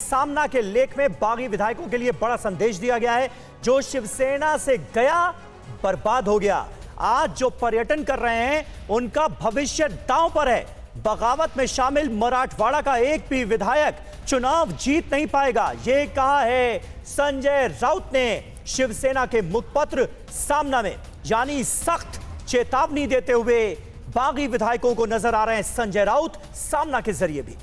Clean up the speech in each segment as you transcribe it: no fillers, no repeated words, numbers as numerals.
सामना के लेख में बागी विधायकों के लिए बड़ा संदेश दिया गया है। जो शिवसेना से गया बर्बाद हो गया। आज जो पर्यटन कर रहे हैं उनका भविष्य दांव पर है। बगावत में शामिल मराठवाड़ा का एक भी विधायक चुनाव जीत नहीं पाएगा, यह कहा है संजय राउत ने शिवसेना के मुखपत्र सामना में। यानी सख्त चेतावनी देते हुए बागी विधायकों को नजर आ रहे हैं संजय राउत सामना के जरिए भी।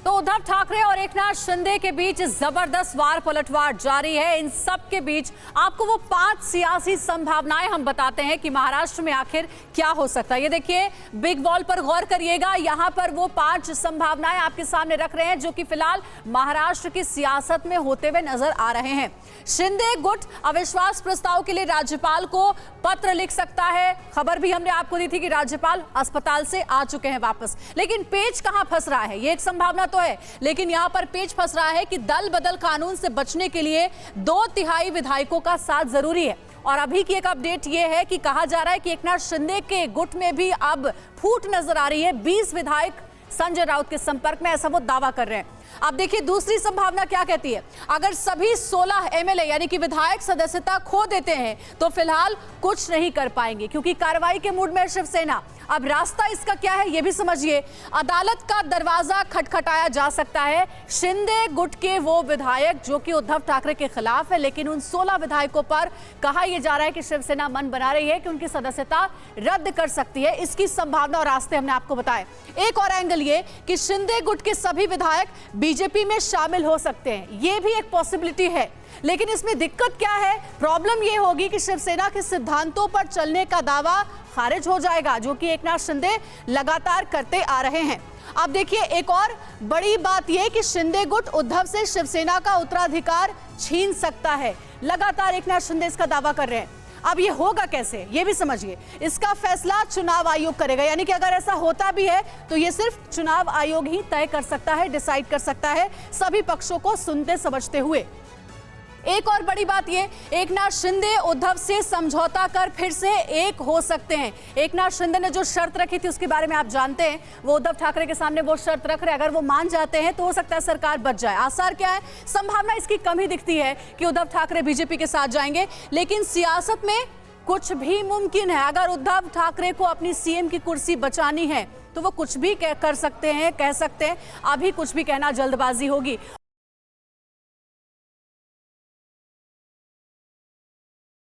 तो उद्धव ठाकरे और एकनाथ शिंदे के बीच जबरदस्त वार पलटवार जारी है। इन सब के बीच आपको वो 5 सियासी संभावनाएं हम बताते हैं कि महाराष्ट्र में आखिर क्या हो सकता है। ये देखिए, बिग वॉल पर गौर करिएगा। यहां पर वो 5 संभावनाएं आपके सामने रख रहे हैं जो कि फिलहाल महाराष्ट्र की सियासत में होते हुए नजर आ रहे हैं। शिंदे गुट अविश्वास प्रस्ताव के लिए राज्यपाल को पत्र लिख सकता है। खबर भी हमने आपको दी थी कि राज्यपाल अस्पताल से आ चुके हैं वापस। लेकिन पेच कहां फंस रहा है, ये एक संभावना तो है, लेकिन यहां पर पेच फंस रहा है कि दल बदल कानून से बचने के लिए 2/3 विधायकों का साथ जरूरी है। और अभी की एक अपडेट यह है कि कहा जा रहा है कि एकनाथ शिंदे के गुट में भी अब फूट नजर आ रही है। 20 विधायक संजय राउत के संपर्क में, ऐसा वो दावा कर रहे हैं। अब देखिए दूसरी संभावना क्या कहती है। अगर सभी 16 एमएलए यानी कि विधायक सदस्यता खो देते हैं तो फिलहाल कुछ नहीं कर पाएंगे, क्योंकि कार्रवाई के मूड में है शिवसेना। अब रास्ता इसका क्या है ये भी समझिए। अदालत का दरवाजा खटखटाया जा सकता है। शिंदे गुट के वो विधायक जो कि उद्धव ठाकरे के खिलाफ है, लेकिन उन 16 विधायकों पर कहा यह जा रहा है कि शिवसेना मन बना रही है कि उनकी सदस्यता रद्द कर सकती है। इसकी संभावना और रास्ते हमने आपको बताए। एक और एंगल ये कि शिंदे गुट के सभी विधायक बीजेपी में शामिल हो सकते हैं, ये भी एक पॉसिबिलिटी है। लेकिन इसमें दिक्कत क्या है, प्रॉब्लम ये होगी कि शिवसेना के सिद्धांतों पर चलने का दावा खारिज हो जाएगा, जो कि एकनाथ शिंदे लगातार करते आ रहे हैं। अब देखिए एक और बड़ी बात यह कि शिंदे गुट उद्धव से शिवसेना का उत्तराधिकार छीन सकता है। लगातार एकनाथ शिंदे इसका दावा कर रहे हैं। अब ये होगा कैसे ये भी समझिए। इसका फैसला चुनाव आयोग करेगा, यानी कि अगर ऐसा होता भी है तो ये सिर्फ चुनाव आयोग ही तय कर सकता है, डिसाइड कर सकता है, सभी पक्षों को सुनते समझते हुए। एक और बड़ी बात ये, एकनाथ शिंदे उद्धव से समझौता कर फिर से एक हो सकते हैं। एकनाथ शिंदे ने जो शर्त रखी थी उसके बारे में आप जानते हैं, वो उद्धव ठाकरे के सामने वो शर्त रख रहे हैं। अगर वो मान जाते हैं तो हो सकता है सरकार बच जाए। आसार क्या है, संभावना इसकी कम ही दिखती है कि उद्धव ठाकरे बीजेपी के साथ जाएंगे। लेकिन सियासत में कुछ भी मुमकिन है। अगर उद्धव ठाकरे को अपनी सीएम की कुर्सी बचानी है तो वो कुछ भी कर सकते हैं, कह सकते हैं। अभी कुछ भी कहना जल्दबाजी होगी।